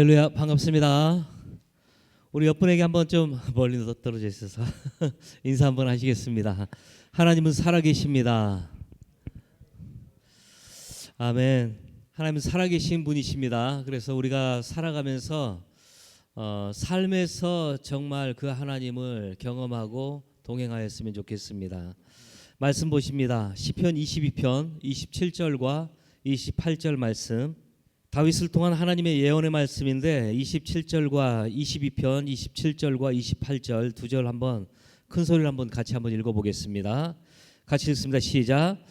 할렐루야, 반갑습니다. 우리 옆분에게 한번 좀 멀리 떨어져 있어서 인사 한번 하시겠습니다. 하나님은 살아계십니다. 아멘. 하나님은 살아계신 분이십니다. 그래서 우리가 살아가면서 삶에서 정말 그 하나님을 경험하고 동행하였으면 좋겠습니다. 말씀 보십니다. 시편 22편 27절과 28절 말씀, 다윗을 통한 하나님의 예언의 말씀인데 27절과 22편 27절과 28절 두 절 한번 큰 소리를 한번 같이 한번 읽어보겠습니다. 같이 읽습니다. 시작.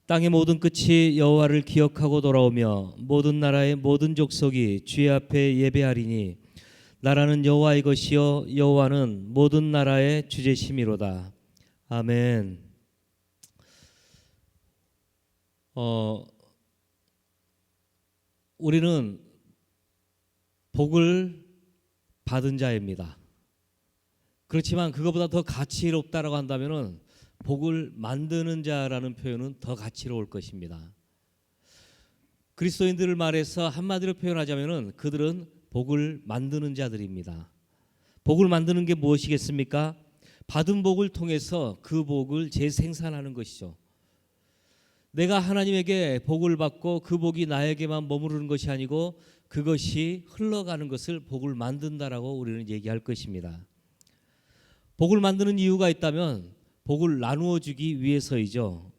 땅의 모든 끝이 여호와를 기억하고 돌아오며 모든 나라의 모든 족속이 주의 앞에 예배하리니 나라는 여호와의 것이요 여호와는 모든 나라의 주제심이로다. 아멘. 우리는 복을 받은 자입니다. 그렇지만 그것보다 더 가치롭다라고 한다면은 복을 만드는 자라는 표현은 더 가치로울 것입니다. 그리스도인들을 말해서 한마디로 표현하자면은 그들은 복을 만드는 자들입니다. 복을 만드는 게 무엇이겠습니까? 받은 복을 통해서 그 복을 재생산하는 것이죠. 내가 하나님에게 복을 받고 그 복이 나에게만 머무르는 것이 아니고 그것이 흘러가는 것을 복을 만든다라고 우리는 얘기할 것입니다. 복을 만드는 이유가 있다면 복을 나누어 주기 위해서이죠.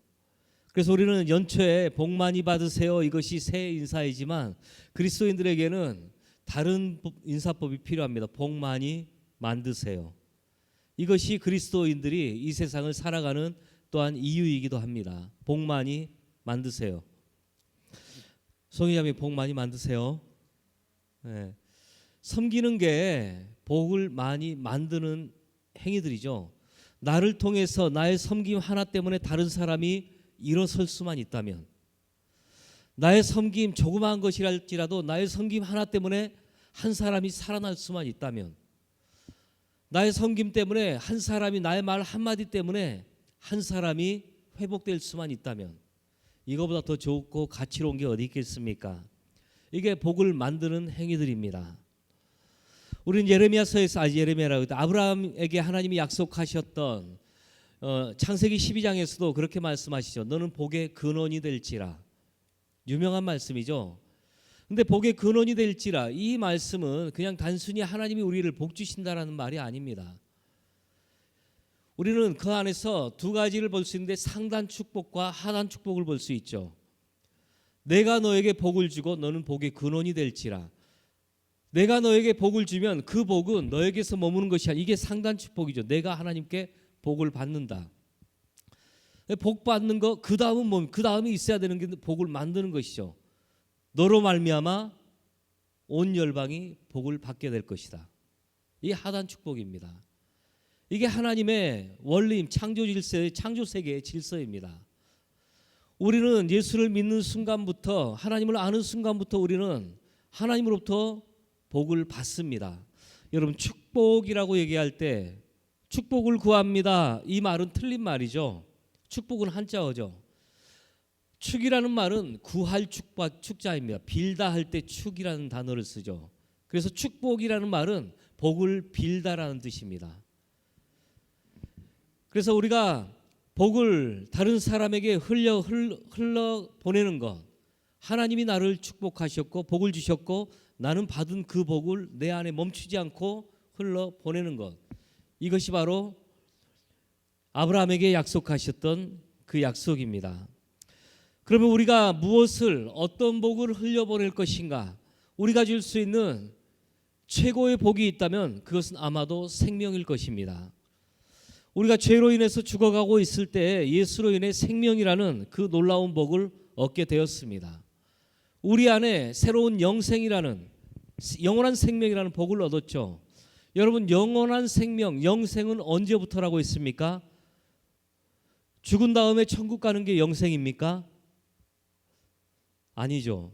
그래서 우리는 연초에 복 많이 받으세요, 이것이 새해 인사이지만 그리스도인들에게는 다른 인사법이 필요합니다. 복 많이 만드세요. 이것이 그리스도인들이 이 세상을 살아가는 또한 이유이기도 합니다. 복 많이 만드세요. 송이자매 복 많이 만드세요. 네. 섬기는 게 복을 많이 만드는 행위들이죠. 나를 통해서 나의 섬김 하나 때문에 다른 사람이 일어설 수만 있다면, 나의 섬김 조그마한 것이랄지라도 나의 섬김 하나 때문에 한 사람이 살아날 수만 있다면, 나의 섬김 때문에 한 사람이 나의 말 한마디 때문에 한 사람이 회복될 수만 있다면 이거보다 더 좋고 가치로운 게 어디 있겠습니까? 이게 복을 만드는 행위들입니다. 우리는 예레미야서에서 아브라함에게 하나님이 약속하셨던 창세기 12장에서도 그렇게 말씀하시죠. 너는 복의 근원이 될지라. 유명한 말씀이죠. 근데 복의 근원이 될지라, 이 말씀은 그냥 단순히 하나님이 우리를 복 주신다라는 말이 아닙니다. 우리는 그 안에서 두 가지를 볼 수 있는데 상단 축복과 하단 축복을 볼 수 있죠. 내가 너에게 복을 주고 너는 복의 근원이 될지라. 내가 너에게 복을 주면 그 복은 너에게서 머무는 것이 아니라 이게 상단 축복이죠. 내가 하나님께 복을 받는다. 복 받는 거, 그 다음은 뭐, 그 다음에 있어야 되는 게 복을 만드는 것이죠. 너로 말미암아 온 열방이 복을 받게 될 것이다. 이 하단 축복입니다. 이게 하나님의 원리임, 창조 질서의, 창조 세계의 질서입니다. 우리는 예수를 믿는 순간부터, 하나님을 아는 순간부터 우리는 하나님으로부터 복을 받습니다. 여러분, 축복이라고 얘기할 때 축복을 구합니다, 이 말은 틀린 말이죠. 축복은 한자어죠. 축이라는 말은 구할 축자입니다. 빌다 할 때 축이라는 단어를 쓰죠. 그래서 축복이라는 말은 복을 빌다라는 뜻입니다. 그래서 우리가 복을 다른 사람에게 흘러 보내는 것, 하나님이 나를 축복하셨고 복을 주셨고 나는 받은 그 복을 내 안에 멈추지 않고 흘러 보내는 것, 이것이 바로 아브라함에게 약속하셨던 그 약속입니다. 그러면 우리가 무엇을, 어떤 복을 흘려보낼 것인가? 우리가 줄 수 있는 최고의 복이 있다면 그것은 아마도 생명일 것입니다. 우리가 죄로 인해서 죽어가고 있을 때 예수로 인해 생명이라는 그 놀라운 복을 얻게 되었습니다. 우리 안에 새로운 영생이라는, 영원한 생명이라는 복을 얻었죠. 여러분, 영원한 생명, 영생은 언제부터라고 했습니까? 죽은 다음에 천국 가는 게 영생입니까? 아니죠.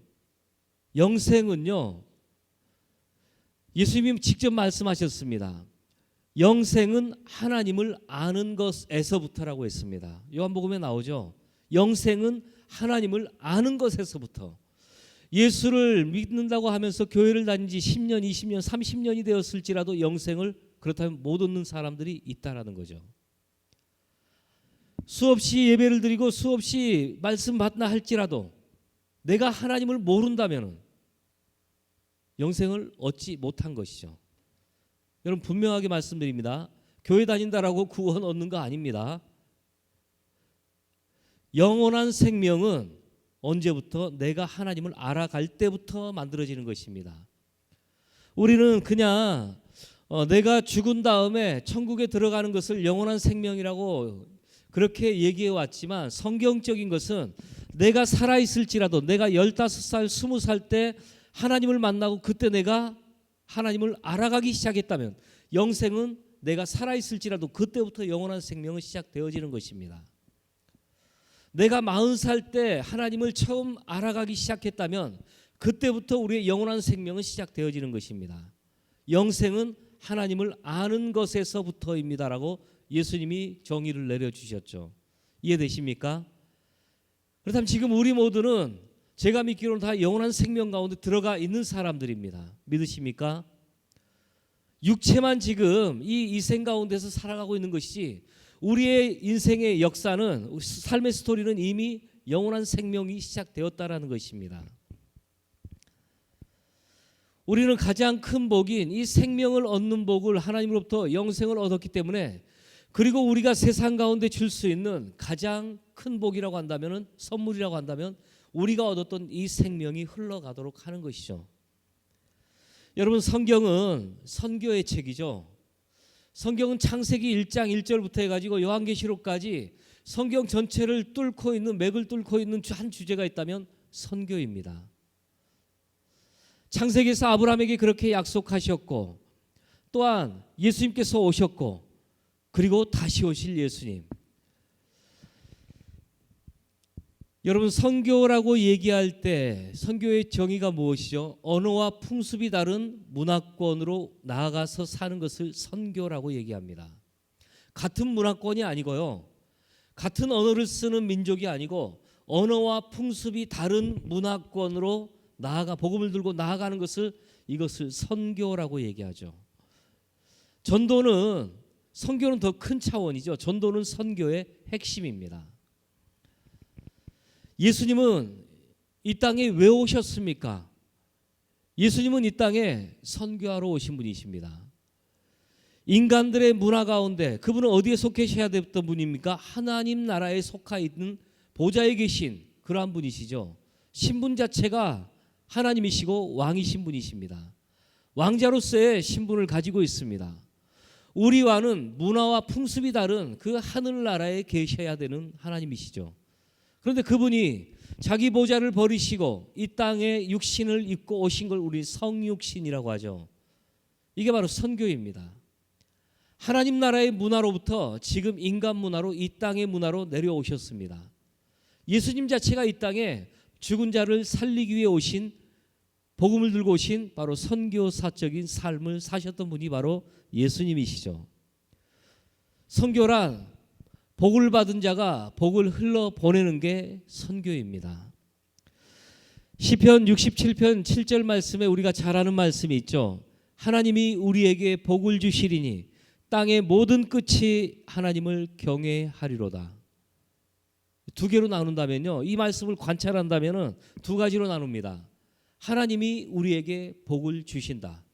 영생은요, 예수님이 직접 말씀하셨습니다. 영생은 하나님을 아는 것에서부터라고 했습니다. 요한복음에 나오죠. 영생은 하나님을 아는 것에서부터. 예수를 믿는다고 하면서 교회를 다닌 지 10년, 20년, 30년이 되었을지라도 영생을 그렇다면 못 얻는 사람들이 있다라는 거죠. 수없이 예배를 드리고 수없이 말씀 받나 할지라도 내가 하나님을 모른다면 영생을 얻지 못한 것이죠. 여러분, 분명하게 말씀드립니다. 교회 다닌다라고 구원 얻는 거 아닙니다. 영원한 생명은 언제부터? 내가 하나님을 알아갈 때부터 만들어지는 것입니다. 우리는 그냥 내가 죽은 다음에 천국에 들어가는 것을 영원한 생명이라고 그렇게 얘기해 왔지만, 성경적인 것은 내가 살아있을지라도 내가 15살, 20살 때 하나님을 만나고 그때 내가 하나님을 알아가기 시작했다면 영생은 내가 살아있을지라도 그때부터 영원한 생명은 시작되어지는 것입니다. 내가 40살 때 하나님을 처음 알아가기 시작했다면 그때부터 우리의 영원한 생명은 시작되어지는 것입니다. 영생은 하나님을 아는 것에서부터입니다라고 예수님이 정의를 내려주셨죠. 이해되십니까? 그렇다면 지금 우리 모두는 제가 믿기로는 다 영원한 생명 가운데 들어가 있는 사람들입니다. 믿으십니까? 육체만 지금 이 생 가운데서 살아가고 있는 것이지, 우리의 인생의 역사는, 삶의 스토리는 이미 영원한 생명이 시작되었다라는 것입니다. 우리는 가장 큰 복인 이 생명을 얻는 복을 하나님으로부터 영생을 얻었기 때문에, 그리고 우리가 세상 가운데 줄 수 있는 가장 큰 복이라고 한다면, 선물이라고 한다면 우리가 얻었던 이 생명이 흘러가도록 하는 것이죠. 여러분, 성경은 선교의 책이죠. 성경은 창세기 1장 1절부터 해가지고 요한계시록까지 성경 전체를 뚫고 있는, 맥을 뚫고 있는 한 주제가 있다면 선교입니다. 창세기에서 아브라함에게 그렇게 약속하셨고, 또한 예수님께서 오셨고, 그리고 다시 오실 예수님. 여러분, 선교라고 얘기할 때 선교의 정의가 무엇이죠? 언어와 풍습이 다른 문화권으로 나아가서 사는 것을 선교라고 얘기합니다. 같은 문화권이 아니고요, 같은 언어를 쓰는 민족이 아니고 언어와 풍습이 다른 문화권으로 나아가 복음을 들고 나아가는 것을, 이것을 선교라고 얘기하죠. 선교는 더 큰 차원이죠. 전도는 선교의 핵심입니다. 예수님은 이 땅에 왜 오셨습니까? 예수님은 이 땅에 선교하러 오신 분이십니다. 인간들의 문화 가운데 그분은 어디에 속해셔야 됐던 분입니까? 하나님 나라에 속하 있는 보좌에 계신 그러한 분이시죠. 신분 자체가 하나님이시고 왕이신 분이십니다. 왕자로서의 신분을 가지고 있습니다. 우리와는 문화와 풍습이 다른 그 하늘나라에 계셔야 되는 하나님이시죠. 그런데 그분이 자기 보좌를 버리시고 이 땅에 육신을 입고 오신 걸 우리 성육신이라고 하죠. 이게 바로 선교입니다. 하나님 나라의 문화로부터 지금 인간 문화로, 이 땅의 문화로 내려오셨습니다. 예수님 자체가 이 땅에 죽은 자를 살리기 위해 오신, 복음을 들고 오신 바로 선교사적인 삶을 사셨던 분이 바로 예수님이시죠. 선교란 복을 받은 자가 복을 흘러 보내는 게 선교입니다. 시편 67편 7절 말씀에 우리가 잘 아는 말씀이 있죠. 하나님이 우리에게 복을 주시리니 땅의 모든 끝이 하나님을 경외하리로다. 두 개로 나눈다면요, 이 말씀을 관찰한다면 두 가지로 나눕니다. 하나님이 우리에게 복을 주신다.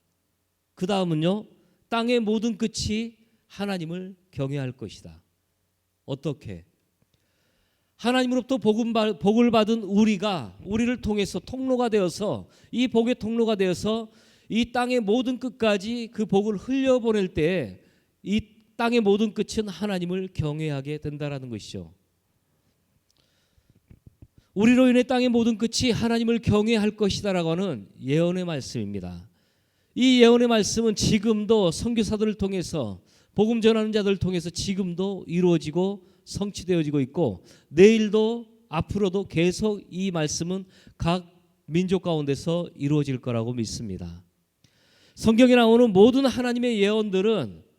그 다음은요, 땅의 모든 끝이 하나님을 경외할 것이다. 어떻게? 하나님으로부터 복을 받은 우리를 통해서 통로가 되어서, 이 복의 통로가 되어서 이 땅의 모든 끝까지 그 복을 흘려보낼 때 이 땅의 모든 끝은 하나님을 경외하게 된다라는 것이죠. 우리로 인해 땅의 모든 끝이 하나님을 경외할 것이다라고 하는 예언의 말씀입니다. 이 예언의 말씀은 지금도 선교사들을 통해서, 복음 전하는 자들을 통해서 지금도 이루어지고 성취되어지고 있고, 내일도 앞으로도 계속 이 말씀은 각 민족 가운데서 이루어질 거라고 믿습니다. 성경에 나오는 모든 하나님의 예언들은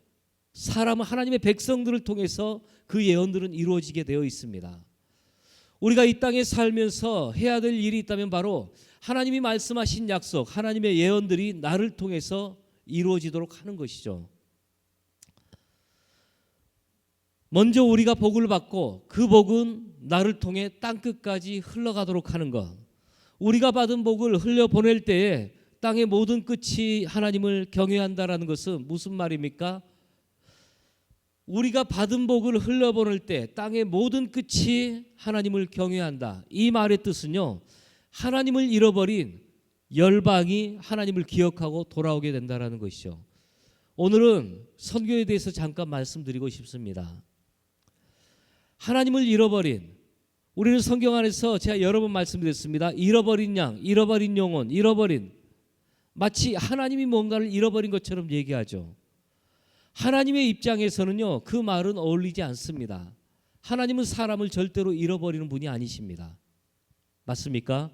하나님의 백성들을 통해서 그 예언들은 이루어지게 되어 있습니다. 우리가 이 땅에 살면서 해야 될 일이 있다면 바로 하나님이 말씀하신 약속, 하나님의 예언들이 나를 통해서 이루어지도록 하는 것이죠. 먼저 우리가 복을 받고 그 복은 나를 통해 땅끝까지 흘러가도록 하는 것. 우리가 받은 복을 흘려보낼 때에 땅의 모든 끝이 하나님을 경외한다라는 것은 무슨 말입니까? 우리가 받은 복을 흘려보낼 때 땅의 모든 끝이 하나님을 경외한다. 이 말의 뜻은요, 하나님을 잃어버린 열방이 하나님을 기억하고 돌아오게 된다는 것이죠. 오늘은 선교에 대해서 잠깐 말씀드리고 싶습니다. 하나님을 잃어버린, 우리는 성경 안에서 제가 여러 번 말씀드렸습니다. 잃어버린 양, 잃어버린 영혼, 잃어버린, 마치 하나님이 뭔가를 잃어버린 것처럼 얘기하죠. 하나님의 입장에서는요, 그 말은 어울리지 않습니다. 하나님은 사람을 절대로 잃어버리는 분이 아니십니다. 맞습니까?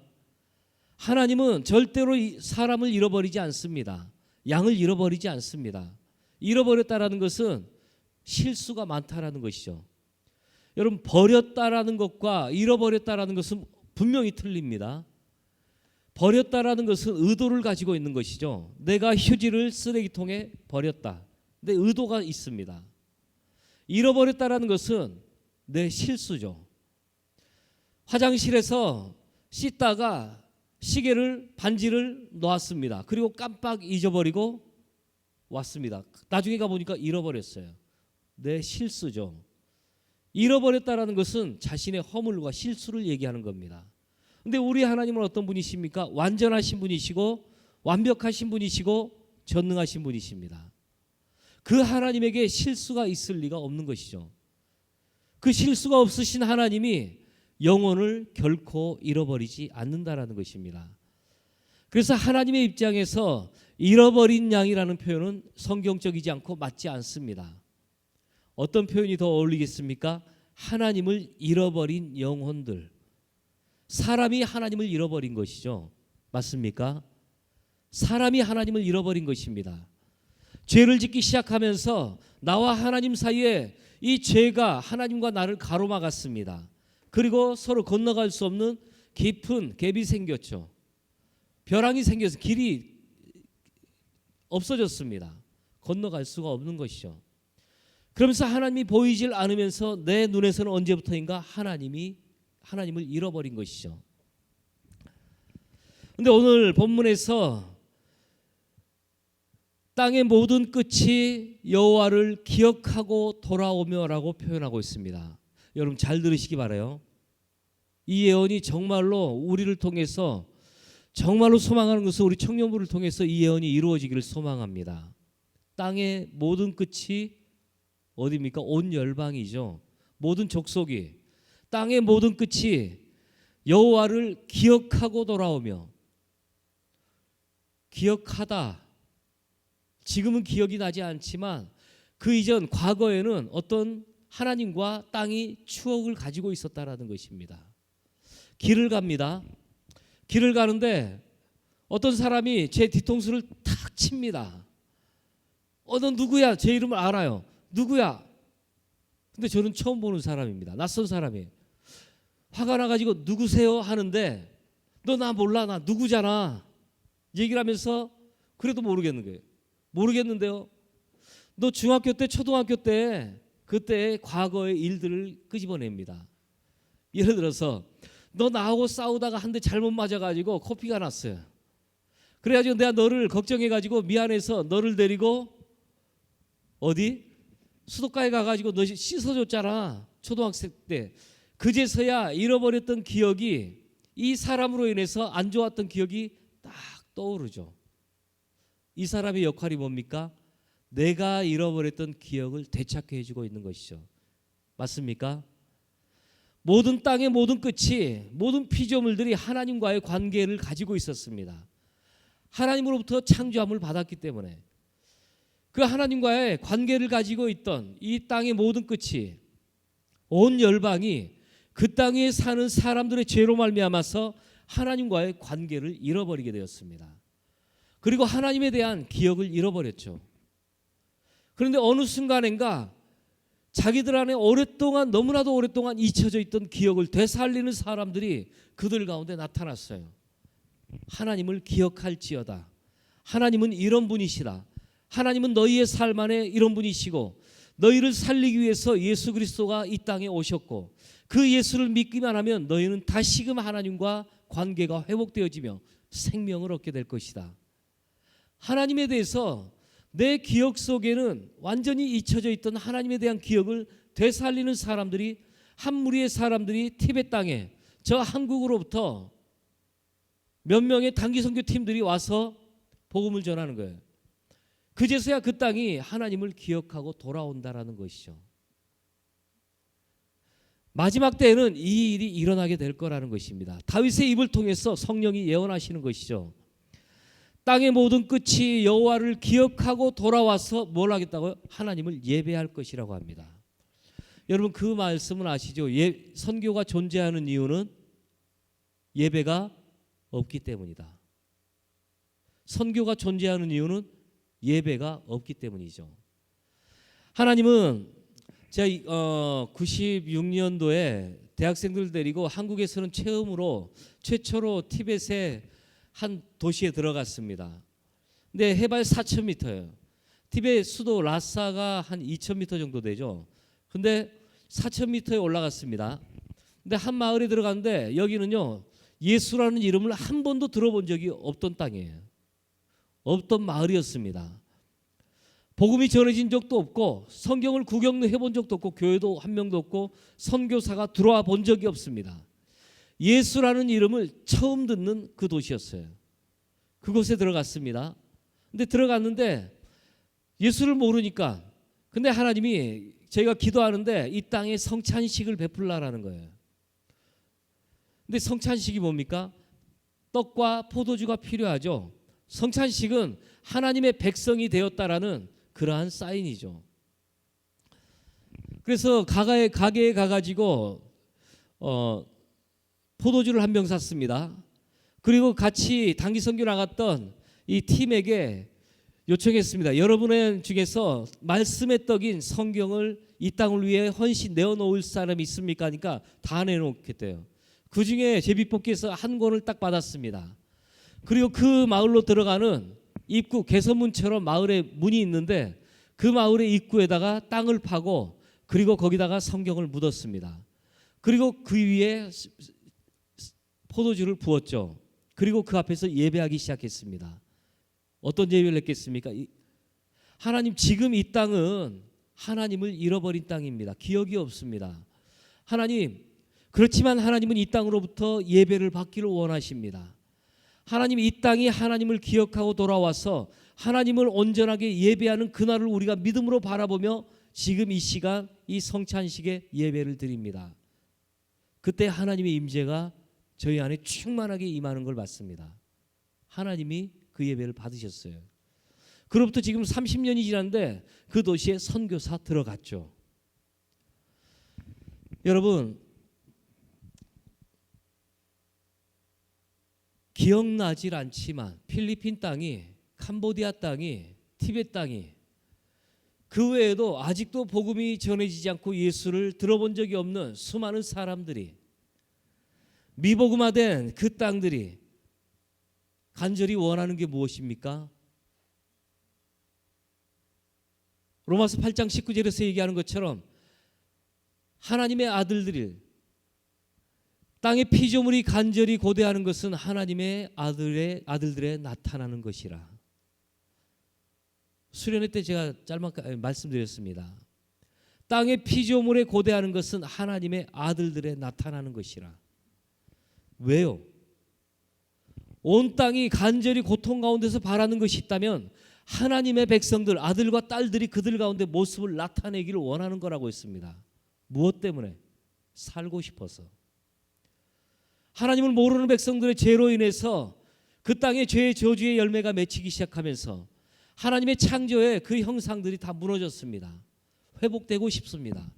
하나님은 절대로 사람을 잃어버리지 않습니다. 양을 잃어버리지 않습니다. 잃어버렸다라는 것은 실수가 많다라는 것이죠. 여러분, 버렸다라는 것과 잃어버렸다라는 것은 분명히 틀립니다. 버렸다라는 것은 의도를 가지고 있는 것이죠. 내가 휴지를 쓰레기통에 버렸다. 내 의도가 있습니다. 잃어버렸다라는 것은 내 실수죠. 화장실에서 씻다가 시계를, 반지를 놓았습니다. 그리고 깜빡 잊어버리고 왔습니다. 나중에 가보니까 잃어버렸어요. 내 실수죠. 잃어버렸다라는 것은 자신의 허물과 실수를 얘기하는 겁니다. 근데 우리 하나님은 어떤 분이십니까? 완전하신 분이시고 완벽하신 분이시고 전능하신 분이십니다. 그 하나님에게 실수가 있을 리가 없는 것이죠. 그 실수가 없으신 하나님이 영혼을 결코 잃어버리지 않는다라는 것입니다. 그래서 하나님의 입장에서 잃어버린 양이라는 표현은 성경적이지 않고 맞지 않습니다. 어떤 표현이 더 어울리겠습니까? 하나님을 잃어버린 영혼들. 사람이 하나님을 잃어버린 것이죠. 맞습니까? 사람이 하나님을 잃어버린 것입니다. 죄를 짓기 시작하면서 나와 하나님 사이에 이 죄가 하나님과 나를 가로막았습니다. 그리고 서로 건너갈 수 없는 깊은 갭이 생겼죠. 벼랑이 생겨서 길이 없어졌습니다. 건너갈 수가 없는 것이죠. 그러면서 하나님이 보이질 않으면서 내 눈에서는 언제부터인가 하나님을 잃어버린 것이죠. 그런데 오늘 본문에서 땅의 모든 끝이 여호와를 기억하고 돌아오며라고 표현하고 있습니다. 여러분 잘 들으시기 바라요. 이 예언이 정말로 우리를 통해서 정말로 소망하는 것은 우리 청년부를 통해서 이 예언이 이루어지기를 소망합니다. 땅의 모든 끝이 어디입니까? 온 열방이죠. 모든 족속이, 땅의 모든 끝이 여호와를 기억하고 돌아오며, 기억하다, 지금은 기억이 나지 않지만 그 이전 과거에는 어떤 하나님과 땅이 추억을 가지고 있었다라는 것입니다. 길을 갑니다. 길을 가는데 어떤 사람이 제 뒤통수를 탁 칩니다. 너 누구야? 제 이름을 알아요. 누구야? 근데 저는 처음 보는 사람입니다. 낯선 사람이에요. 화가 나가지고 누구세요? 하는데 너 나 몰라, 나 누구잖아 얘기를 하면서 그래도 모르겠는 거예요. 모르겠는데요. 너 중학교 때, 초등학교 때 그때 과거의 일들을 끄집어냅니다. 예를 들어서 너 나하고 싸우다가 한 대 잘못 맞아가지고 코피가 났어요. 그래가지고 내가 너를 걱정해가지고 미안해서 너를 데리고 어디? 수도가에 가가지고 너 씻어줬잖아. 초등학생 때. 그제서야 잃어버렸던 기억이, 이 사람으로 인해서 안 좋았던 기억이 딱 떠오르죠. 이 사람의 역할이 뭡니까? 내가 잃어버렸던 기억을 되찾게 해주고 있는 것이죠. 맞습니까? 모든 땅의 모든 끝이, 모든 피조물들이 하나님과의 관계를 가지고 있었습니다. 하나님으로부터 창조함을 받았기 때문에 그 하나님과의 관계를 가지고 있던 이 땅의 모든 끝이, 온 열방이 그 땅에 사는 사람들의 죄로 말미암아서 하나님과의 관계를 잃어버리게 되었습니다. 그리고 하나님에 대한 기억을 잃어버렸죠. 그런데 어느 순간인가 자기들 안에 오랫동안, 너무나도 오랫동안 잊혀져 있던 기억을 되살리는 사람들이 그들 가운데 나타났어요. 하나님을 기억할지어다. 하나님은 이런 분이시다. 하나님은 너희의 삶 안에 이런 분이시고 너희를 살리기 위해서 예수 그리스도가 이 땅에 오셨고 그 예수를 믿기만 하면 너희는 다시금 하나님과 관계가 회복되어지며 생명을 얻게 될 것이다. 하나님에 대해서 내 기억 속에는 완전히 잊혀져 있던 하나님에 대한 기억을 되살리는 사람들이, 한 무리의 사람들이 티베트 땅에, 저 한국으로부터 몇 명의 단기 선교 팀들이 와서 복음을 전하는 거예요. 그제서야 그 땅이 하나님을 기억하고 돌아온다라는 것이죠. 마지막 때에는 이 일이 일어나게 될 거라는 것입니다. 다윗의 입을 통해서 성령이 예언하시는 것이죠. 땅의 모든 끝이 여호와를 기억하고 돌아와서 뭘 하겠다고요? 하나님을 예배할 것이라고 합니다. 여러분 그 말씀은 아시죠? 선교가 존재하는 이유는 예배가 없기 때문이다. 선교가 존재하는 이유는 예배가 없기 때문이죠. 하나님은 제가 96년도에 대학생들 데리고 한국에서는 최초로 티벳의 한 도시에 들어갔습니다. 근데 해발 4,000m예요. 티벳 수도 라사가 한 2,000m 정도 되죠. 근데 4,000m에 올라갔습니다. 근데 한 마을에 들어갔는데 여기는요 예수라는 이름을 한 번도 들어본 적이 없던 땅이에요. 없던 마을이었습니다. 복음이 전해진 적도 없고 성경을 구경도 해본 적도 없고 교회도 한 명도 없고 선교사가 들어와 본 적이 없습니다. 예수라는 이름을 처음 듣는 그 도시였어요. 그곳에 들어갔습니다. 근데 들어갔는데 예수를 모르니까, 근데 하나님이 저희가 기도하는데 이 땅에 성찬식을 베풀라라는 거예요. 근데 성찬식이 뭡니까? 떡과 포도주가 필요하죠. 성찬식은 하나님의 백성이 되었다라는 그러한 사인이죠. 그래서 가게에 가가지고 포도주를 한 병 샀습니다. 그리고 같이 단기 선교 나갔던 이 팀에게 요청했습니다. 여러분의 중에서 말씀의 떡인 성경을 이 땅을 위해 헌신 내어놓을 사람이 있습니까? 하니까 다 내놓겠대요. 그 중에 제비뽑기에서 한 권을 딱 받았습니다. 그리고 그 마을로 들어가는 입구 개선문처럼 마을에 문이 있는데 그 마을의 입구에다가 땅을 파고 그리고 거기다가 성경을 묻었습니다. 그리고 그 위에 포도주를 부었죠. 그리고 그 앞에서 예배하기 시작했습니다. 어떤 예배를 했겠습니까? 하나님, 지금 이 땅은 하나님을 잃어버린 땅입니다. 기억이 없습니다. 하나님, 그렇지만 하나님은 이 땅으로부터 예배를 받기를 원하십니다. 하나님, 이 땅이 하나님을 기억하고 돌아와서 하나님을 온전하게 예배하는 그날을 우리가 믿음으로 바라보며 지금 이 시간 이 성찬식에 예배를 드립니다. 그때 하나님의 임재가 저희 안에 충만하게 임하는 걸 봤습니다. 하나님이 그 예배를 받으셨어요. 그로부터 지금 30년이 지났는데 그 도시에 선교사 들어갔죠. 여러분, 기억나질 않지만 필리핀 땅이, 캄보디아 땅이, 티베트 땅이, 그 외에도 아직도 복음이 전해지지 않고 예수를 들어본 적이 없는 수많은 사람들이, 미복음화된 그 땅들이 간절히 원하는 게 무엇입니까? 로마서 8장 19절에서 얘기하는 것처럼 하나님의 아들들이, 땅의 피조물이 간절히 고대하는 것은 하나님의 아들들의 나타나는 것이라. 수련회 때 제가 짧게 말씀드렸습니다. 땅의 피조물에 고대하는 것은 하나님의 아들들의 나타나는 것이라. 왜요? 온 땅이 간절히 고통 가운데서 바라는 것이 있다면 하나님의 백성들, 아들과 딸들이 그들 가운데 모습을 나타내기를 원하는 거라고 했습니다. 무엇 때문에? 살고 싶어서. 하나님을 모르는 백성들의 죄로 인해서 그 땅에 죄의 저주의 열매가 맺히기 시작하면서 하나님의 창조의 그 형상들이 다 무너졌습니다. 회복되고 싶습니다.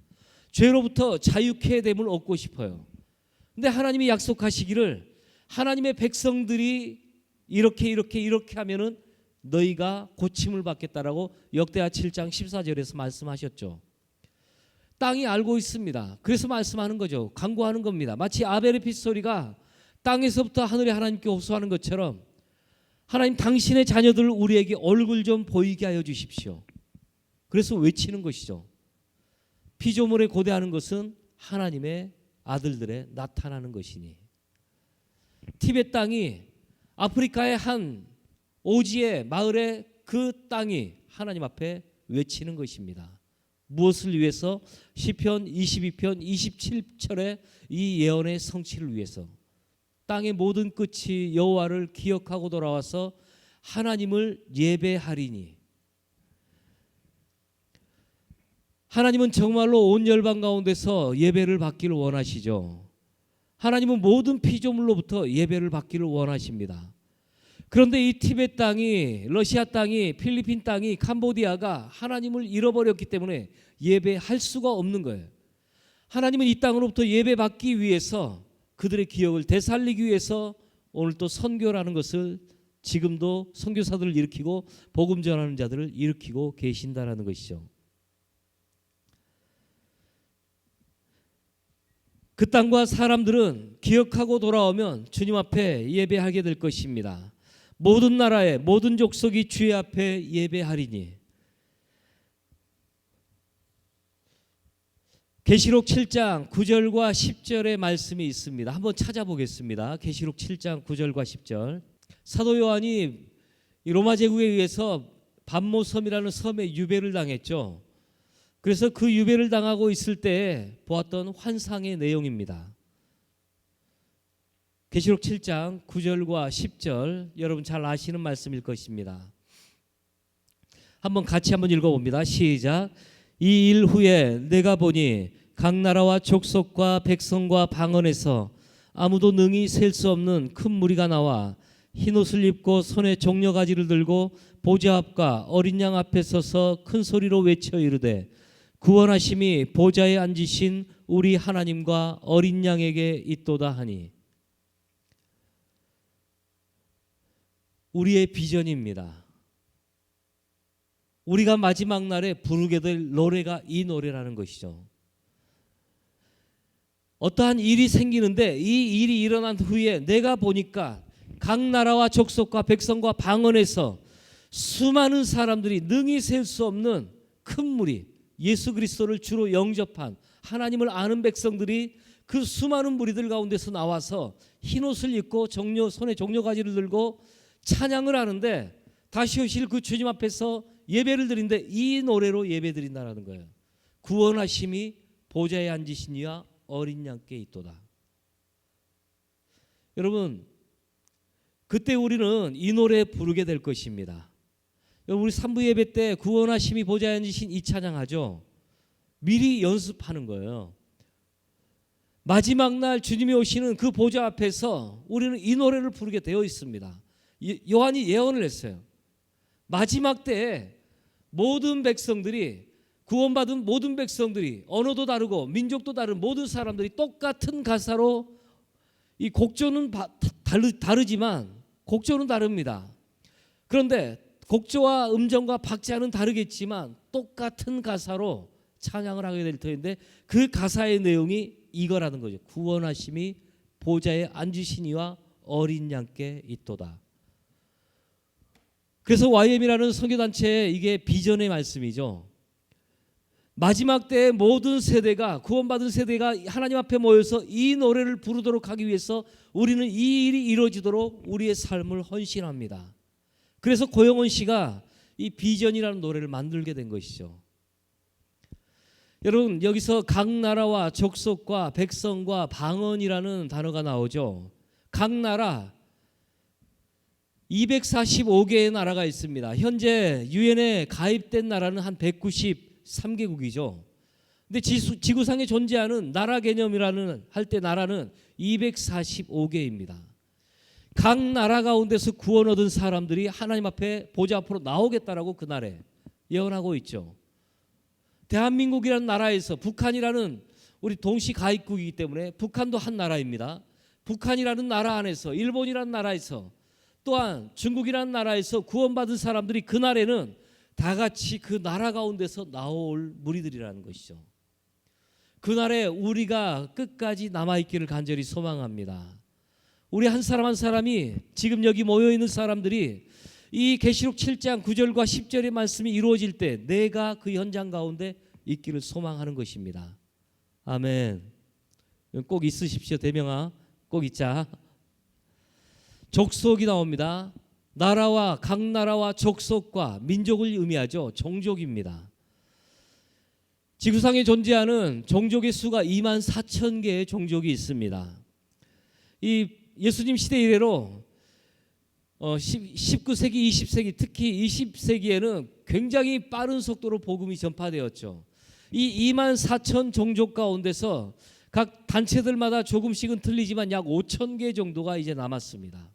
죄로부터 자유케 됨을 얻고 싶어요. 근데 하나님이 약속하시기를 하나님의 백성들이 이렇게 하면은 너희가 고침을 받겠다라고 역대하 7장 14절에서 말씀하셨죠. 땅이 알고 있습니다. 그래서 말씀하는 거죠. 간구하는 겁니다. 마치 아벨의 핏소리가 땅에서부터 하늘의 하나님께 호소하는 것처럼 하나님 당신의 자녀들 우리에게 얼굴 좀 보이게 하여 주십시오. 그래서 외치는 것이죠. 피조물에 고대하는 것은 하나님의 아들들에 나타나는 것이니. 티벳 땅이 아프리카의 한 오지의 마을의 그 땅이 하나님 앞에 외치는 것입니다. 무엇을 위해서? 시편 22편 27절의 이 예언의 성취를 위해서. 땅의 모든 끝이 여호와를 기억하고 돌아와서 하나님을 예배하리니. 하나님은 정말로 온 열방 가운데서 예배를 받기를 원하시죠. 하나님은 모든 피조물로부터 예배를 받기를 원하십니다. 그런데 이 티벳 땅이, 러시아 땅이, 필리핀 땅이, 캄보디아가 하나님을 잃어버렸기 때문에 예배할 수가 없는 거예요. 하나님은 이 땅으로부터 예배받기 위해서 그들의 기억을 되살리기 위해서 오늘 또 선교라는 것을 지금도 선교사들을 일으키고 복음 전하는 자들을 일으키고 계신다라는 것이죠. 그 땅과 사람들은 기억하고 돌아오면 주님 앞에 예배하게 될 것입니다. 모든 나라의 모든 족속이 주의 앞에 예배하리니. 계시록 7장 9절과 10절의 말씀이 있습니다. 한번 찾아보겠습니다. 계시록 7장 9절과 10절. 사도 요한이 로마 제국에 의해서 반모섬이라는 섬에 유배를 당했죠. 그래서 그 유배를 당하고 있을 때 보았던 환상의 내용입니다. 계시록 7장 9절과 10절, 여러분 잘 아시는 말씀일 것입니다. 한번 같이 한번 읽어봅니다. 시작. 이 일 후에 내가 보니 각 나라와 족속과 백성과 방언에서 아무도 능히 셀 수 없는 큰 무리가 나와 흰옷을 입고 손에 종려가지를 들고 보좌 앞과 어린 양 앞에 서서 큰 소리로 외쳐 이르되 구원하심이 보좌에 앉으신 우리 하나님과 어린 양에게 있도다 하니. 우리의 비전입니다. 우리가 마지막 날에 부르게 될 노래가 이 노래라는 것이죠. 어떠한 일이 생기는데 이 일이 일어난 후에 내가 보니까 각 나라와 족속과 백성과 방언에서 수많은 사람들이 능히 셀 수 없는 큰 무리, 예수 그리스도를 주로 영접한 하나님을 아는 백성들이 그 수많은 무리들 가운데서 나와서 흰옷을 입고 손에 종려가지를 들고 찬양을 하는데 다시 오실 그 주님 앞에서 예배를 드린데 이 노래로 예배 드린다는 거예요. 구원하심이 보좌에 앉으신 이와 어린 양께 있도다. 여러분, 그때 우리는 이 노래 부르게 될 것입니다. 우리 3부 예배 때 구원하심이 보좌에 앉으신 이 찬양하죠. 미리 연습하는 거예요. 마지막 날 주님이 오시는 그 보좌 앞에서 우리는 이 노래를 부르게 되어 있습니다. 요한이 예언을 했어요. 마지막 때에 모든 백성들이, 구원받은 모든 백성들이, 언어도 다르고 민족도 다른 모든 사람들이 똑같은 가사로, 이 곡조는 다르지만 곡조는 다릅니다. 그런데 곡조와 음정과 박자는 다르겠지만 똑같은 가사로 찬양을 하게 될 터인데 그 가사의 내용이 이거라는 거죠. 구원하심이 보좌에 앉으시니와 어린 양께 있도다. 그래서 YM이라는 선교단체의 이게 비전의 말씀이죠. 마지막 때의 모든 세대가, 구원받은 세대가 하나님 앞에 모여서 이 노래를 부르도록 하기 위해서 우리는 이 일이 이루어지도록 우리의 삶을 헌신합니다. 그래서 고영원 씨가 이 비전이라는 노래를 만들게 된 것이죠. 여러분, 여기서 각 나라와 족속과 백성과 방언이라는 단어가 나오죠. 각 나라 245개의 나라가 있습니다. 현재 유엔에 가입된 나라는 한 193개국이죠. 근데 지구상에 존재하는 나라 개념이라는 할 때 나라는 245개입니다. 각 나라 가운데서 구원 얻은 사람들이 하나님 앞에 보좌 앞으로 나오겠다라고 그날에 예언하고 있죠. 대한민국이라는 나라에서 북한이라는 우리 동시 가입국이기 때문에 북한도 한 나라입니다. 북한이라는 나라 안에서, 일본이라는 나라에서, 또한 중국이라는 나라에서 구원받은 사람들이 그날에는 다 같이 그 나라 가운데서 나올 무리들이라는 것이죠. 그날에 우리가 끝까지 남아있기를 간절히 소망합니다. 우리 한 사람 한 사람이 지금 여기 모여 있는 사람들이 이 계시록 7장 9절과 10절의 말씀이 이루어질 때 내가 그 현장 가운데 있기를 소망하는 것입니다. 아멘. 꼭 있으십시오. 대명아, 꼭 있자. 족속이 나옵니다. 나라와 각 나라와 족속과 민족을 의미하죠. 종족입니다. 지구상에 존재하는 종족의 수가 2만 4천 개의 종족이 있습니다. 이 예수님 시대 이래로 19세기, 20세기, 특히 20세기에는 굉장히 빠른 속도로 복음이 전파되었죠. 이 2만 4천 종족 가운데서 각 단체들마다 조금씩은 틀리지만 약 5천 개 정도가 이제 남았습니다.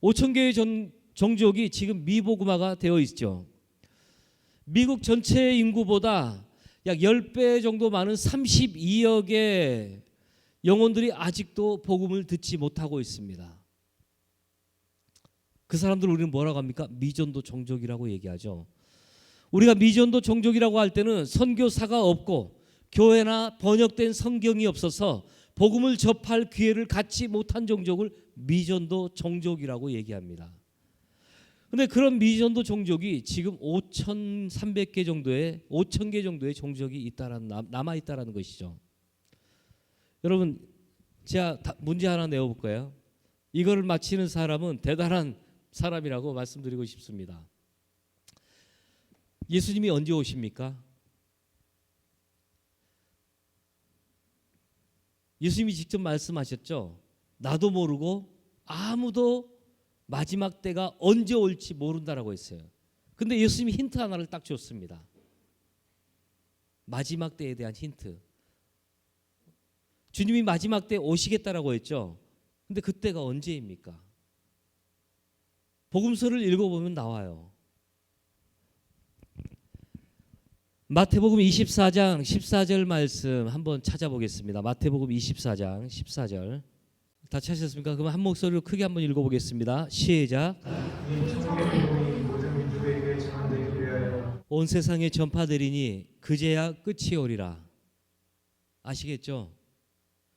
5천 개의 종족이 지금 미복음화가 되어 있죠. 미국 전체 인구보다 약 10배 정도 많은 32억의 영혼들이 아직도 복음을 듣지 못하고 있습니다. 그 사람들 우리는 뭐라고 합니까? 미전도 종족이라고 얘기하죠. 우리가 미전도 종족이라고 할 때는 선교사가 없고 교회나 번역된 성경이 없어서 복음을 접할 기회를 갖지 못한 종족을 미전도 종족이라고 얘기합니다. 그런데 그런 미전도 종족이 지금 5,300개 정도의 5,000개 정도의 종족이 남아 있다라는 것이죠. 여러분, 제가 문제 하나 내어볼까요? 이거를 맞히는 사람은 대단한 사람이라고 말씀드리고 싶습니다. 예수님이 언제 오십니까? 예수님이 직접 말씀하셨죠. 나도 모르고 아무도 마지막 때가 언제 올지 모른다라고 했어요. 근데 예수님이 힌트 하나를 딱 줬습니다. 마지막 때에 대한 힌트. 주님이 마지막 때 오시겠다라고 했죠. 근데 그때가 언제입니까? 복음서를 읽어보면 나와요. 마태복음 24장 14절 말씀 한번 찾아보겠습니다. 마태복음 24장 14절. 다 찾으셨습니까? 그럼 한 목소리로 크게 한번 읽어보겠습니다. 시작. 온 세상에 전파되리니 그제야 끝이 오리라. 아시겠죠?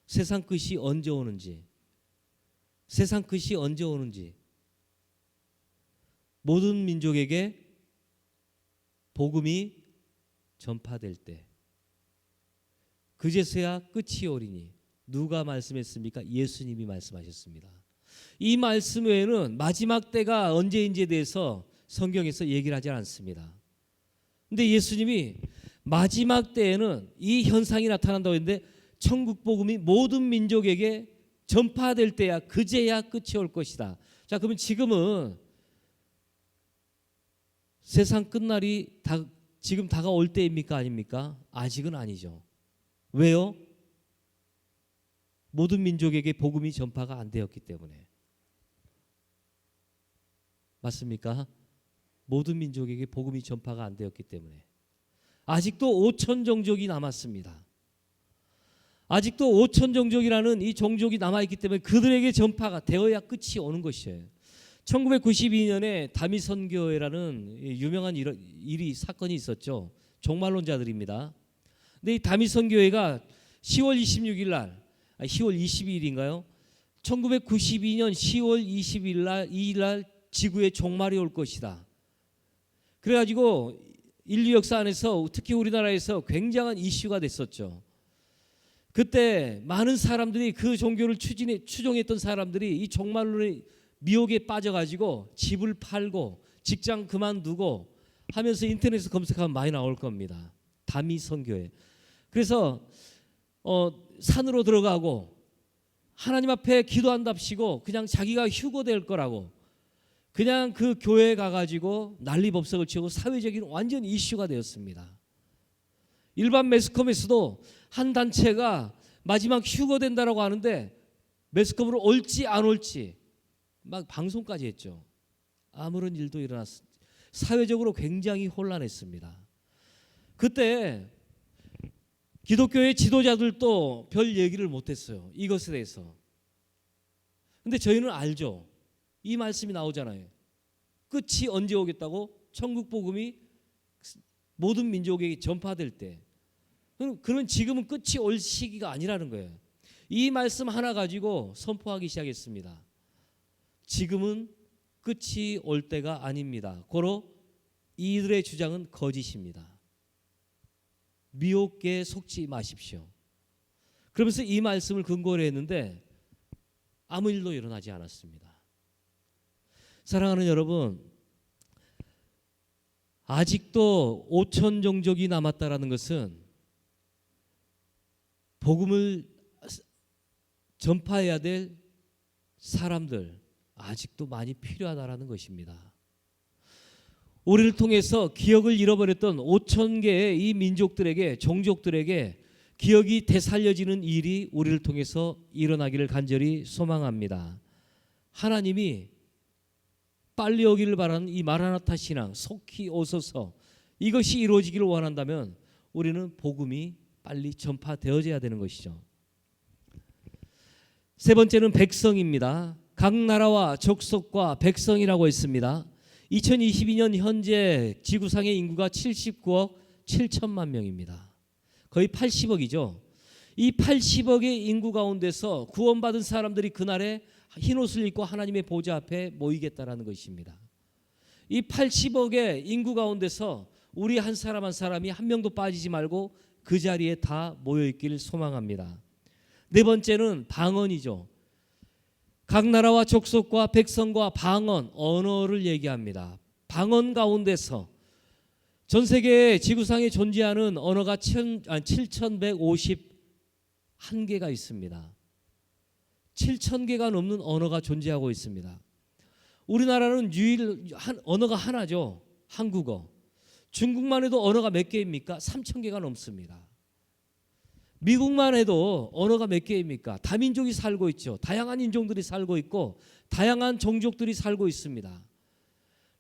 세상 끝이 언제 오는지. 세상 끝이 언제 오는지. 모든 민족에게 복음이 전파될 때 그제서야 끝이 오리니. 누가 말씀했습니까? 예수님이 말씀하셨습니다. 이 말씀 외에는 마지막 때가 언제인지에 대해서 성경에서 얘기를 하지 않습니다. 근데 예수님이 마지막 때에는 이 현상이 나타난다고 했는데 천국 복음이 모든 민족에게 전파될 때야 그제야 끝이 올 것이다. 자, 그러면 지금은 세상 끝날이 지금 다가올 때입니까? 아닙니까? 아직은 아니죠. 왜요? 모든 민족에게 복음이 전파가 안 되었기 때문에. 맞습니까? 모든 민족에게 복음이 전파가 안 되었기 때문에. 아직도 5천 종족이 남았습니다. 아직도 5천 종족이라는 이 종족이 남아있기 때문에 그들에게 전파가 되어야 끝이 오는 것이에요. 1992년에 다미선교회라는 유명한 사건이 있었죠. 종말론자들입니다. 근데 이 다미선교회가 10월 26일 날 10월 22일인가요? 1992년 10월 2일 날 지구에 종말이 올 것이다. 그래가지고 인류 역사 안에서 특히 우리나라에서 굉장한 이슈가 됐었죠. 그때 많은 사람들이 그 종교를 추종했던 사람들이 이 종말론의 미혹에 빠져가지고 집을 팔고 직장 그만두고 하면서 인터넷에서 검색하면 많이 나올 겁니다. 다미선교회. 그래서 산으로 들어가고 하나님 앞에 기도한답시고 그냥 자기가 휴거될 거라고 그냥 그 교회에 가가지고 난리법석을 치고 사회적인 완전 이슈가 되었습니다. 일반 매스컴에서도 한 단체가 마지막 휴거된다라고 하는데 매스컴으로 올지 안 올지 막 방송까지 했죠. 아무런 일도 일어났습니다. 사회적으로 굉장히 혼란했습니다. 그때 기독교의 지도자들도 별 얘기를 못했어요. 이것에 대해서. 근데 저희는 알죠. 이 말씀이 나오잖아요. 끝이 언제 오겠다고? 천국 복음이 모든 민족에게 전파될 때. 그러면 지금은 끝이 올 시기가 아니라는 거예요. 이 말씀 하나 가지고 선포하기 시작했습니다. 지금은 끝이 올 때가 아닙니다. 고로 이들의 주장은 거짓입니다. 미혹에 속지 마십시오. 그러면서 이 말씀을 근거로 했는데 아무 일도 일어나지 않았습니다. 사랑하는 여러분, 아직도 5천 종족이 남았다라는 것은 복음을 전파해야 될 사람들 아직도 많이 필요하다라는 것입니다. 우리를 통해서 기억을 잃어버렸던 5천 개의 이 민족들에게, 종족들에게 기억이 되살려지는 일이 우리를 통해서 일어나기를 간절히 소망합니다. 하나님이 빨리 오기를 바라는 이 마라나타 신앙, 속히 오소서, 이것이 이루어지기를 원한다면 우리는 복음이 빨리 전파되어져야 되는 것이죠. 세 번째는 백성입니다. 각 나라와 족속과 백성이라고 했습니다. 2022년 현재 지구상의 인구가 79억 7천만 명입니다. 거의 80억이죠. 이 80억의 인구 가운데서 구원받은 사람들이 그날에 흰옷을 입고 하나님의 보좌 앞에 모이겠다라는 것입니다. 이 80억의 인구 가운데서 우리 한 사람 한 사람이 한 명도 빠지지 말고 그 자리에 다 모여있기를 소망합니다. 네 번째는 방언이죠. 각 나라와 족속과 백성과 방언, 언어를 얘기합니다. 방언 가운데서 전 세계 지구상에 존재하는 언어가 7,151개가 있습니다. 7,000개가 넘는 언어가 존재하고 있습니다. 우리나라는 언어가 하나죠. 한국어. 중국만 해도 언어가 몇 개입니까? 3,000개가 넘습니다. 미국만 해도 언어가 몇 개입니까? 다민족이 살고 있죠. 다양한 인종들이 살고 있고 다양한 종족들이 살고 있습니다.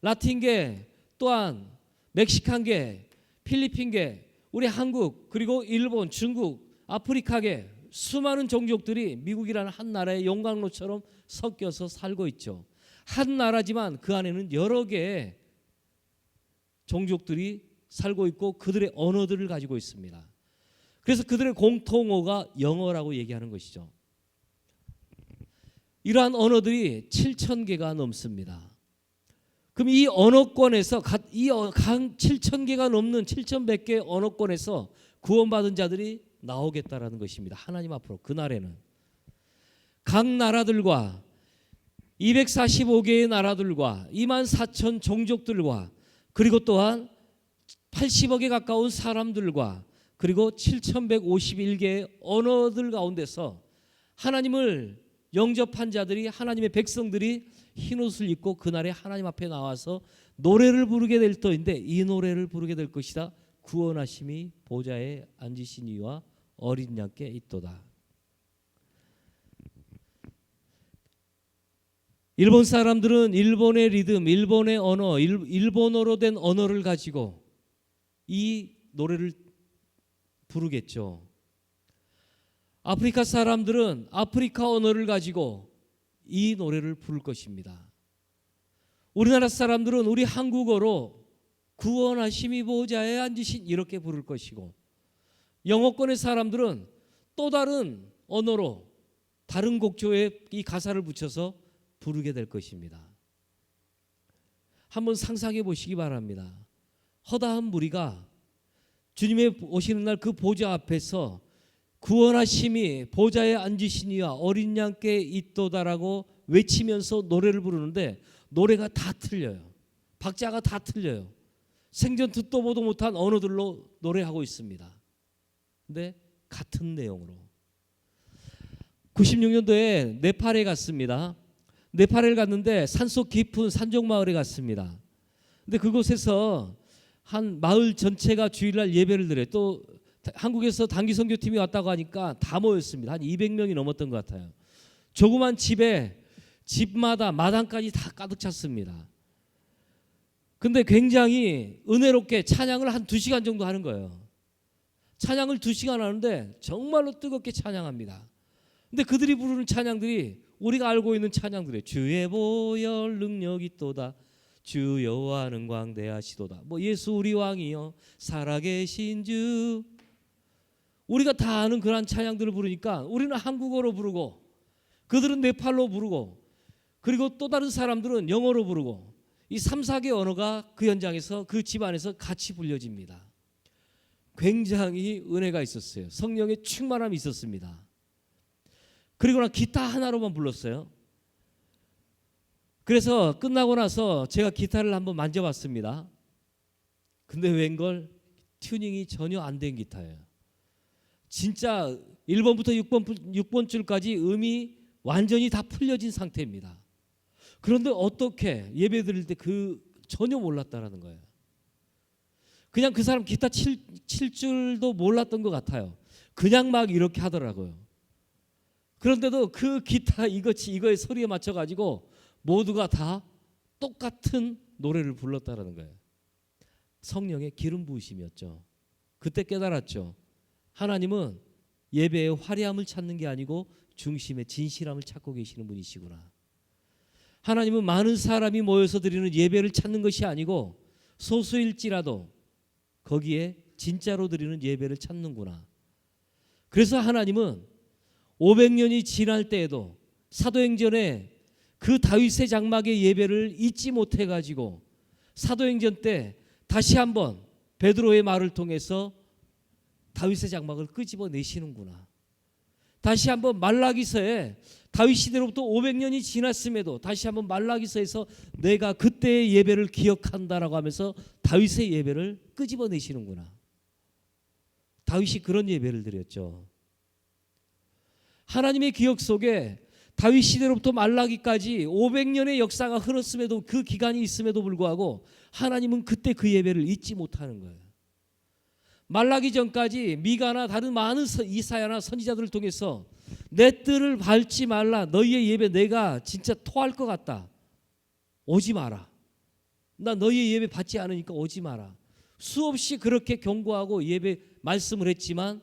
라틴계 또한 멕시칸계, 필리핀계, 우리 한국, 그리고 일본, 중국, 아프리카계 수많은 종족들이 미국이라는 한 나라의 용광로처럼 섞여서 살고 있죠. 한 나라지만 그 안에는 여러 개의 종족들이 살고 있고 그들의 언어들을 가지고 있습니다. 그래서 그들의 공통어가 영어라고 얘기하는 것이죠. 이러한 언어들이 7,000개가 넘습니다. 그럼 이 언어권에서 이 7,000개가 넘는 7,100개의 언어권에서 구원받은 자들이 나오겠다라는 것입니다. 하나님 앞으로 그날에는 각 나라들과 245개의 나라들과 24,000 종족들과 그리고 또한 80억에 가까운 사람들과 그리고 7,151개의 언어들 가운데서 하나님을 영접한 자들이, 하나님의 백성들이 흰옷을 입고 그날에 하나님 앞에 나와서 노래를 부르게 될 터인데 이 노래를 부르게 될 것이다. 구원하심이 보좌에 앉으신 이와 어린 양께 있도다. 일본 사람들은 일본의 리듬, 일본의 언어, 일본어로 된 언어를 가지고 이 노래를 부르겠죠. 아프리카 사람들은 아프리카 언어를 가지고 이 노래를 부를 것입니다. 우리나라 사람들은 우리 한국어로 구원하심이 보좌에 앉으신 이렇게 부를 것이고 영어권의 사람들은 또 다른 언어로 다른 곡조에 이 가사를 붙여서 부르게 될 것입니다. 한번 상상해 보시기 바랍니다. 허다한 무리가 주님의 오시는 날 그 보좌 앞에서 구원하심이 보좌에 앉으시니와 어린 양께 있도다라고 외치면서 노래를 부르는데 노래가 다 틀려요. 박자가 다 틀려요. 생전 듣도 보도 못한 언어들로 노래하고 있습니다. 근데 같은 내용으로 96년도에 네팔에 갔습니다. 네팔에 갔는데 산속 깊은 산적 마을에 갔습니다. 근데 그곳에서 한 마을 전체가 주일날 예배를 드려요. 또 한국에서 단기 선교팀이 왔다고 하니까 다 모였습니다. 한 200명이 넘었던 것 같아요. 조그만 집에 집마다 마당까지 다 가득 찼습니다. 근데 굉장히 은혜롭게 찬양을 한 2시간 정도 하는 거예요. 찬양을 2시간 하는데 정말로 뜨겁게 찬양합니다. 근데 그들이 부르는 찬양들이 우리가 알고 있는 찬양들이에요. 주의 보혈 능력이 또다, 주 여호와는 광대하시도다, 뭐 예수 우리 왕이여 살아계신 주. 우리가 다 아는 그러한 찬양들을 부르니까 우리는 한국어로 부르고 그들은 네팔로 부르고 그리고 또 다른 사람들은 영어로 부르고 이 3, 4개 언어가 그 현장에서 그 집안에서 같이 불려집니다. 굉장히 은혜가 있었어요. 성령의 충만함이 있었습니다. 그리고 나 기타 하나로만 불렀어요. 그래서 끝나고 나서 제가 기타를 한번 만져봤습니다. 근데 웬걸 튜닝이 전혀 안 된 기타예요. 진짜 1번부터 6번 줄까지 음이 완전히 다 풀려진 상태입니다. 그런데 어떻게 예배 드릴 때 전혀 몰랐다라는 거예요. 그냥 그 사람 기타 칠 줄도 몰랐던 것 같아요. 그냥 막 이렇게 하더라고요. 그런데도 그 기타 이거의 소리에 맞춰가지고 모두가 다 똑같은 노래를 불렀다라는 거예요. 성령의 기름 부으심이었죠. 그때 깨달았죠. 하나님은 예배의 화려함을 찾는 게 아니고 중심의 진실함을 찾고 계시는 분이시구나. 하나님은 많은 사람이 모여서 드리는 예배를 찾는 것이 아니고 소수일지라도 거기에 진짜로 드리는 예배를 찾는구나. 그래서 하나님은 500년이 지날 때에도 사도행전에 그 다윗의 장막의 예배를 잊지 못해가지고 사도행전 때 다시 한번 베드로의 말을 통해서 다윗의 장막을 끄집어내시는구나. 다시 한번 말라기서에 다윗 시대로부터 500년이 지났음에도 다시 한번 말라기서에서 내가 그때의 예배를 기억한다라고 하면서 다윗의 예배를 끄집어내시는구나. 다윗이 그런 예배를 드렸죠. 하나님의 기억 속에 다윗 시대로부터 말라기까지 500년의 역사가 흘렀음에도 그 기간이 있음에도 불구하고 하나님은 그때 그 예배를 잊지 못하는 거예요. 말라기 전까지 미가나 다른 많은 이사야나 선지자들을 통해서 내 뜰을 밟지 말라. 너희의 예배 내가 진짜 토할 것 같다. 오지 마라. 나 너희의 예배 받지 않으니까 오지 마라. 수없이 그렇게 경고하고 예배 말씀을 했지만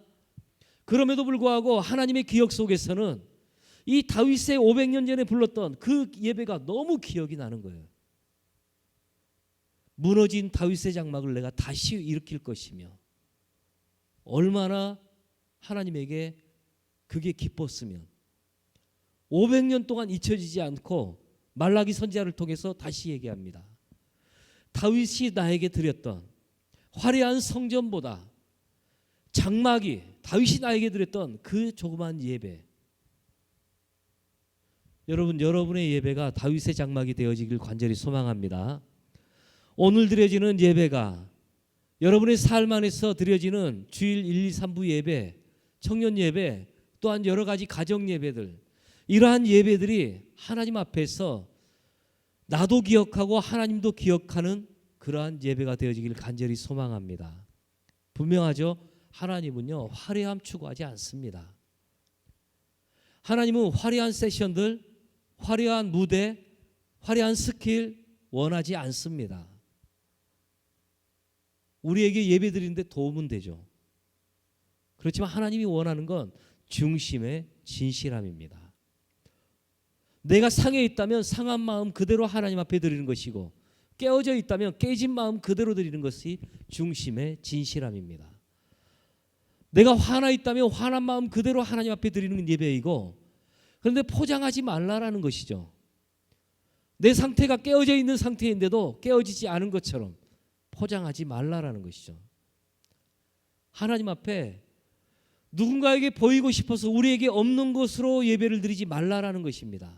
그럼에도 불구하고 하나님의 기억 속에서는 이 다윗의 500년 전에 불렀던 그 예배가 너무 기억이 나는 거예요. 무너진 다윗의 장막을 내가 다시 일으킬 것이며 얼마나 하나님에게 그게 기뻤으면 500년 동안 잊혀지지 않고 말라기 선지자를 통해서 다시 얘기합니다. 다윗이 나에게 드렸던 화려한 성전보다 장막이 다윗이 나에게 드렸던 그 조그만 예배, 여러분의 예배가 다윗의 장막이 되어지길 간절히 소망합니다. 오늘 드려지는 예배가 여러분의 삶 안에서 드려지는 주일 1, 2, 3부 예배, 청년 예배, 또한 여러 가지 가정 예배들, 이러한 예배들이 하나님 앞에서 나도 기억하고 하나님도 기억하는 그러한 예배가 되어지길 간절히 소망합니다. 분명하죠? 하나님은요 화려함 추구하지 않습니다. 하나님은 화려한 세션들, 화려한 무대, 화려한 스킬 원하지 않습니다. 우리에게 예배 드리는데 도움은 되죠. 그렇지만 하나님이 원하는 건 중심의 진실함입니다. 내가 상해 있다면 상한 마음 그대로 하나님 앞에 드리는 것이고 깨어져 있다면 깨진 마음 그대로 드리는 것이 중심의 진실함입니다. 내가 화나 있다면 화난 마음 그대로 하나님 앞에 드리는 예배이고, 그런데 포장하지 말라라는 것이죠. 내 상태가 깨어져 있는 상태인데도 깨어지지 않은 것처럼 포장하지 말라라는 것이죠. 하나님 앞에 누군가에게 보이고 싶어서 우리에게 없는 것으로 예배를 드리지 말라라는 것입니다.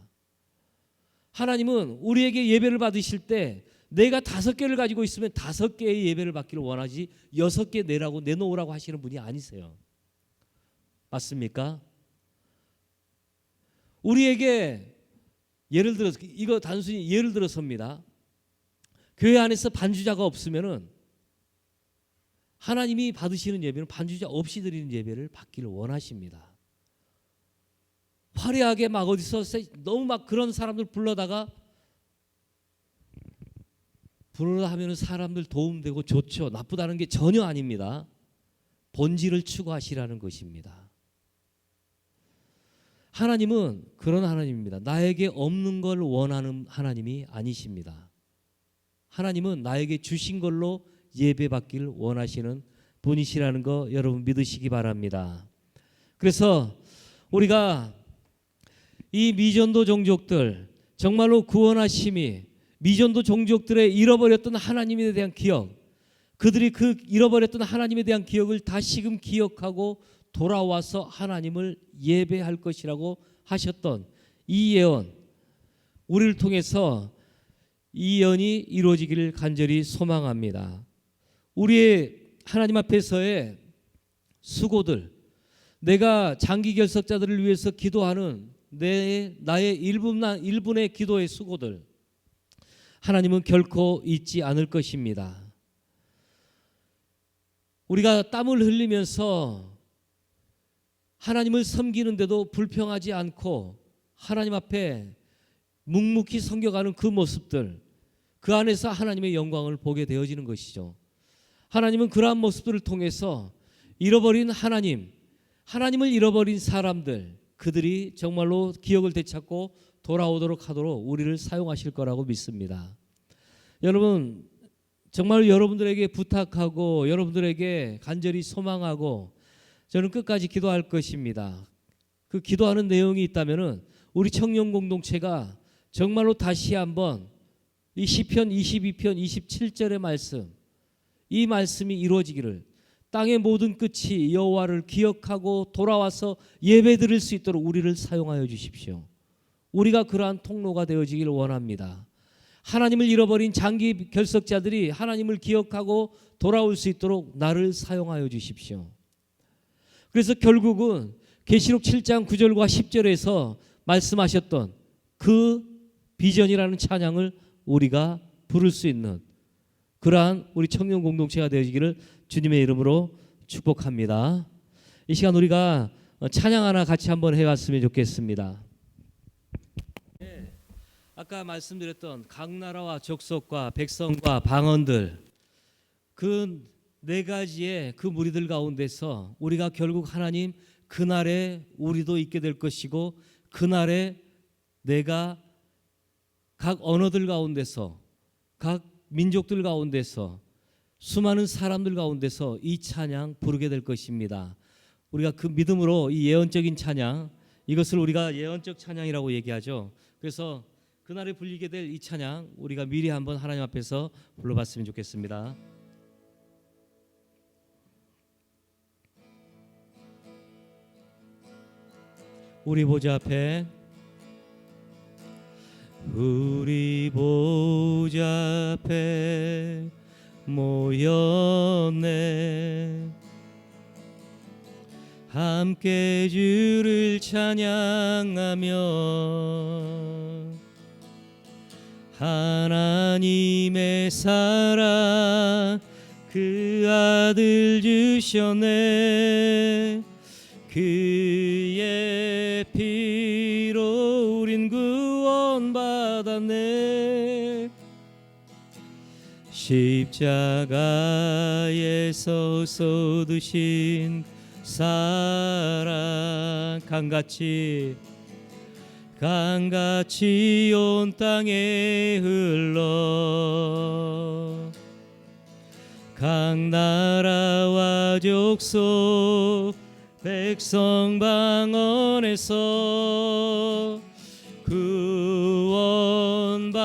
하나님은 우리에게 예배를 받으실 때 내가 5개를 가지고 있으면 5개의 예배를 받기를 원하지 6개 내놓으라고 하시는 분이 아니세요. 맞습니까? 우리에게 예를 들어서 이거 단순히 예를 들어서입니다. 교회 안에서 반주자가 없으면은 하나님이 받으시는 예배는 반주자 없이 드리는 예배를 받기를 원하십니다. 화려하게 막 어디서 너무 막 그런 사람들 불러다가 부르라 하면은 사람들 도움되고 좋죠. 나쁘다는 게 전혀 아닙니다. 본질을 추구하시라는 것입니다. 하나님은 그런 하나님입니다. 나에게 없는 걸 원하는 하나님이 아니십니다. 하나님은 나에게 주신 걸로 예배받기를 원하시는 분이시라는 거 여러분 믿으시기 바랍니다. 그래서 우리가 이 미전도 종족들 정말로 구원하심이 미전도 종족들의 잃어버렸던 하나님에 대한 기억, 그들이 그 잃어버렸던 하나님에 대한 기억을 다시금 기억하고 돌아와서 하나님을 예배할 것이라고 하셨던 이 예언, 우리를 통해서 이 예언이 이루어지기를 간절히 소망합니다. 우리의 하나님 앞에서의 수고들, 내가 장기 결석자들을 위해서 기도하는 나의 1분의 기도의 수고들, 하나님은 결코 잊지 않을 것입니다. 우리가 땀을 흘리면서 하나님을 섬기는데도 불평하지 않고 하나님 앞에 묵묵히 섬겨가는 그 모습들, 그 안에서 하나님의 영광을 보게 되어지는 것이죠. 하나님은 그러한 모습들을 통해서 잃어버린 하나님을 잃어버린 사람들, 그들이 정말로 기억을 되찾고 돌아오도록 하도록 우리를 사용하실 거라고 믿습니다. 여러분, 정말 여러분들에게 부탁하고 여러분들에게 간절히 소망하고 저는 끝까지 기도할 것입니다. 그 기도하는 내용이 있다면은 우리 청년 공동체가 정말로 다시 한번 이 시편 22편 27절의 말씀, 이 말씀이 이루어지기를, 땅의 모든 끝이 여호와를 기억하고 돌아와서 예배드릴 수 있도록 우리를 사용하여 주십시오. 우리가 그러한 통로가 되어지기를 원합니다. 하나님을 잃어버린 장기 결석자들이 하나님을 기억하고 돌아올 수 있도록 나를 사용하여 주십시오. 그래서 결국은 계시록 7장 9절과 10절에서 말씀하셨던 그 비전이라는 찬양을 우리가 부를 수 있는 그러한 우리 청년 공동체가 되어지기를 주님의 이름으로 축복합니다. 이 시간 우리가 찬양 하나 같이 한번 해봤으면 좋겠습니다. 아까 말씀드렸던 각 나라와 족속과 백성과 방언들, 그 네 가지의 그 무리들 가운데서 우리가 결국 하나님 그날에 우리도 있게 될 것이고, 그날에 내가 각 언어들 가운데서 각 민족들 가운데서 수많은 사람들 가운데서 이 찬양 부르게 될 것입니다. 우리가 그 믿음으로 이 예언적인 찬양, 이것을 우리가 예언적 찬양이라고 얘기하죠. 그래서 그날에 불리게 될 이 찬양 우리가 미리 한번 하나님 앞에서 불러봤으면 좋겠습니다. 우리 보좌 앞에, 우리 보좌 앞에 모였네. 함께 주를 찬양하며 하나님의 사랑 그 아들 주셨네. 그의 피로 우린 구원받았네. 십자가에서 쏟으신 사랑 강같이 온 땅에 흘러 각 나라와 족속 백성 방언에서 구원받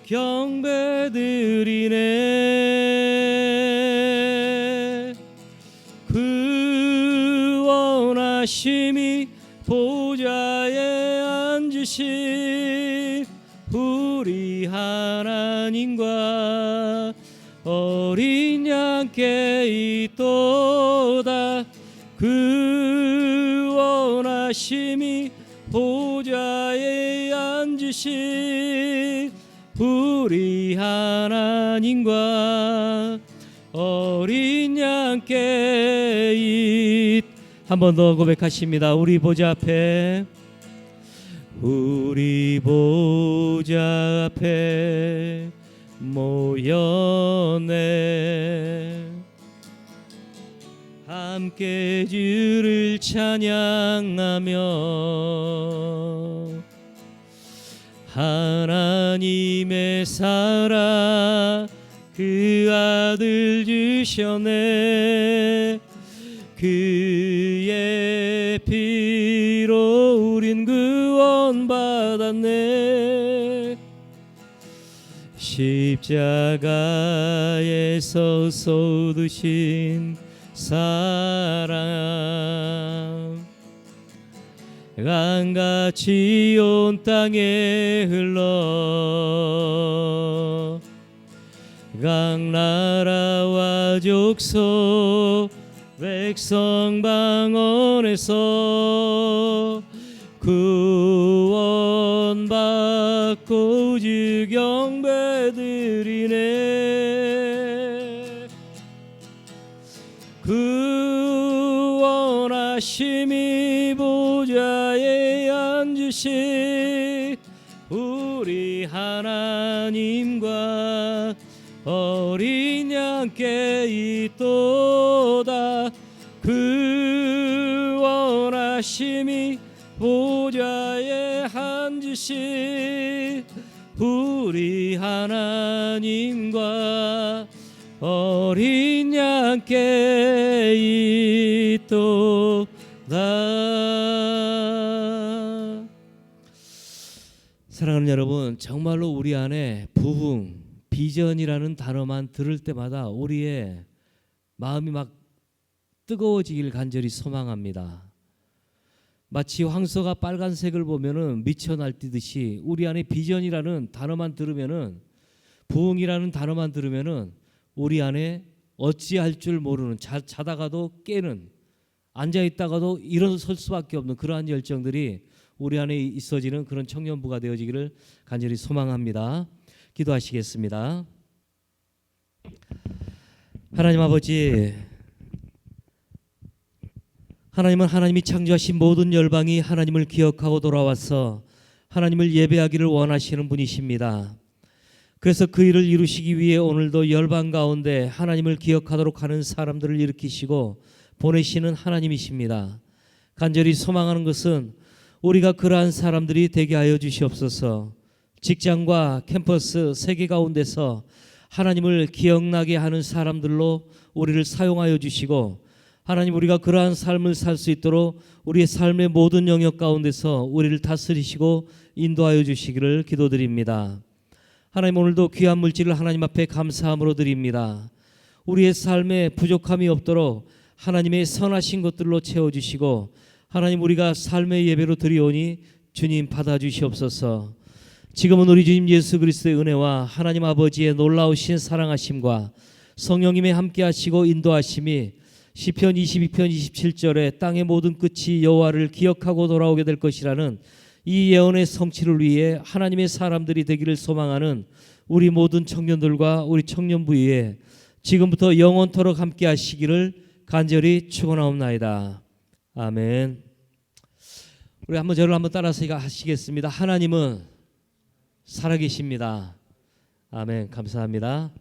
경배드리네. 구원하심이 보좌에 앉으신 우리 하나님과 어린 양께 있도다. 구원하심이 보좌에 앉으신 우리 하나님과 어린 양께 한 번 더 고백하십니다. 우리 보좌 앞에, 우리 보좌 앞에 모였네. 함께 주를 찬양하며 하나님의 사랑 그 아들 주셨네. 그의 피로 우린 구원받았네. 십자가에서 쏟으신 사랑 강같이 온 땅에 흘러 각 나라와 족속 백성 방언에서 구원받고 주 경배드리네. 구원하심이 보좌에 앉으신 우리 하나님과 어린 양께 있도다. 구원하심이 보좌에 앉으신 우리 하나님과 어린 양께 있도다. 사랑하는 여러분, 정말로 우리 안에 부흥, 비전이라는 단어만 들을 때마다 우리의 마음이 막 뜨거워지길 간절히 소망합니다. 마치 황소가 빨간색을 보면은 미쳐 날뛰듯이 우리 안에 비전이라는 단어만 들으면은, 부흥이라는 단어만 들으면은 우리 안에 어찌할 줄 모르는, 자다가도 깨는, 앉아 있다가도 일어설 수밖에 없는 그러한 열정들이 우리 안에 있어지는 그런 청년부가 되어지기를 간절히 소망합니다. 기도하시겠습니다. 하나님 아버지, 하나님은 하나님이 창조하신 모든 열방이 하나님을 기억하고 돌아와서 하나님을 예배하기를 원하시는 분이십니다. 그래서 그 일을 이루시기 위해 오늘도 열방 가운데 하나님을 기억하도록 하는 사람들을 일으키시고 보내시는 하나님이십니다. 간절히 소망하는 것은 우리가 그러한 사람들이 되게 하여 주시옵소서. 직장과 캠퍼스 세계 가운데서 하나님을 기억나게 하는 사람들로 우리를 사용하여 주시고, 하나님, 우리가 그러한 삶을 살 수 있도록 우리의 삶의 모든 영역 가운데서 우리를 다스리시고 인도하여 주시기를 기도드립니다. 하나님, 오늘도 귀한 물질을 하나님 앞에 감사함으로 드립니다. 우리의 삶에 부족함이 없도록 하나님의 선하신 것들로 채워주시고, 하나님, 우리가 삶의 예배로 드리오니 주님 받아주시옵소서. 지금은 우리 주님 예수 그리스도의 은혜와 하나님 아버지의 놀라우신 사랑하심과 성령님의 함께하시고 인도하심이 시편 22편 27절에 땅의 모든 끝이 여호와를 기억하고 돌아오게 될 것이라는 이 예언의 성취를 위해 하나님의 사람들이 되기를 소망하는 우리 모든 청년들과 우리 청년부 위에 지금부터 영원토록 함께 하시기를 간절히 축원하옵나이다. 아멘. 우리 한번 저를 한번 따라서 하시겠습니다. 하나님은 살아계십니다. 아멘. 감사합니다.